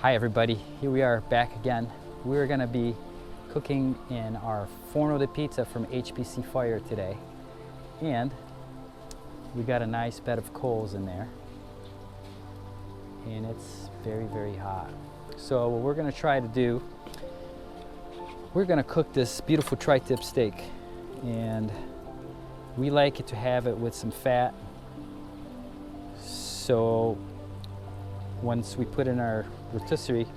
Hi everybody, here we are back again. We're gonna be cooking in our Forno di pizza from HPC Fire today. And we got a nice bed of coals in there. And it's very, very hot. So what we're gonna try to do, we're gonna cook this beautiful tri-tip steak. And we like it to have it with some fat. So once we put in our rotisserie,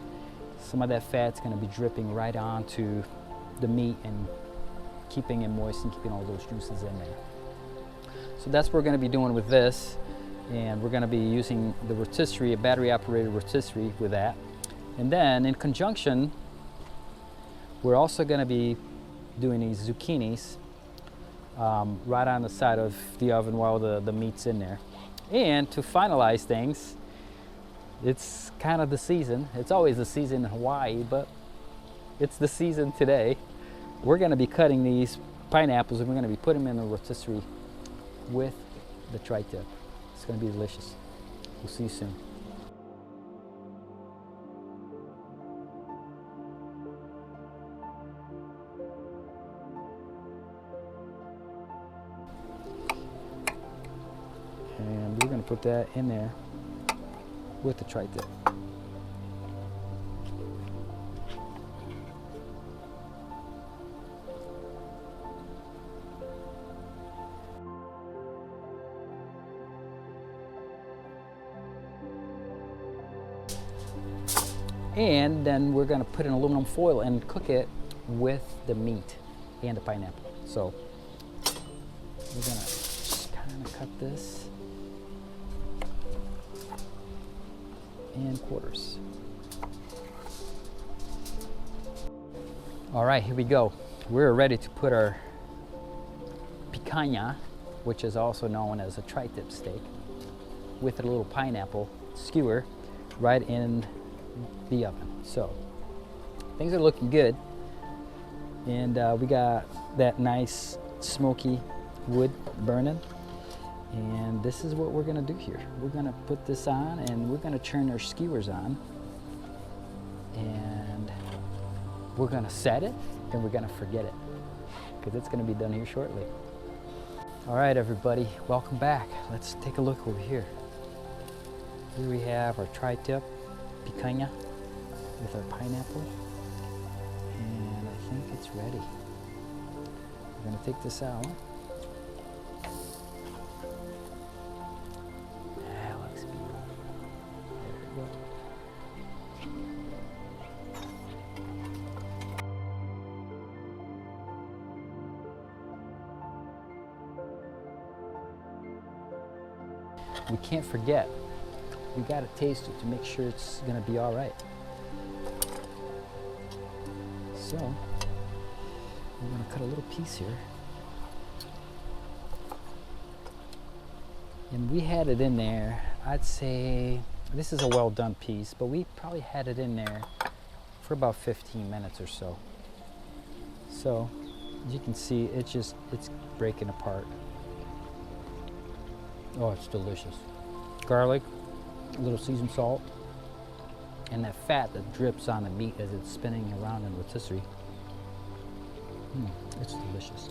some of that fat's going to be dripping right onto the meat and keeping it moist and keeping all those juices in there. So that's what we're going to be doing with this, and we're going to be using the rotisserie, a battery operated rotisserie with that. And then in conjunction, we're also going to be doing these zucchinis right on the side of the oven while the meat's in there. And to finalize things, it's kind of the season. It's always the season in Hawaii, but it's the season today. We're going to be cutting these pineapples and we're going to be putting them in the rotisserie with the tri-tip. It's going to be delicious. We'll see you soon. And we're going to put that in there with the tri-tip. And then we're going to put in aluminum foil and cook it with the meat and the pineapple. So we're going to kind of cut this in quarters. All right, here we go. We're ready to put our picanha, which is also known as a tri-tip steak, with a little pineapple skewer right in the oven. So things are looking good, and we got that nice smoky wood burning. And this is what we're going to do here. We're going to put this on and we're going to turn our skewers on, and we're going to set it and we're going to forget it because it's going to be done here shortly. All right, everybody, welcome back. Let's take a look over here. Here we have our tri-tip picanha with our pineapple, and I think it's ready. We're going to take this out. We can't forget, we got to taste it to make sure it's going to be all right. So we're going to cut a little piece here. And we had it in there, I'd say, this is a well done piece, but we probably had it in there for about 15 minutes or so. So as you can see, it's breaking apart. Oh, it's delicious. Garlic, a little seasoned salt, and that fat that drips on the meat as it's spinning around in rotisserie. It's delicious.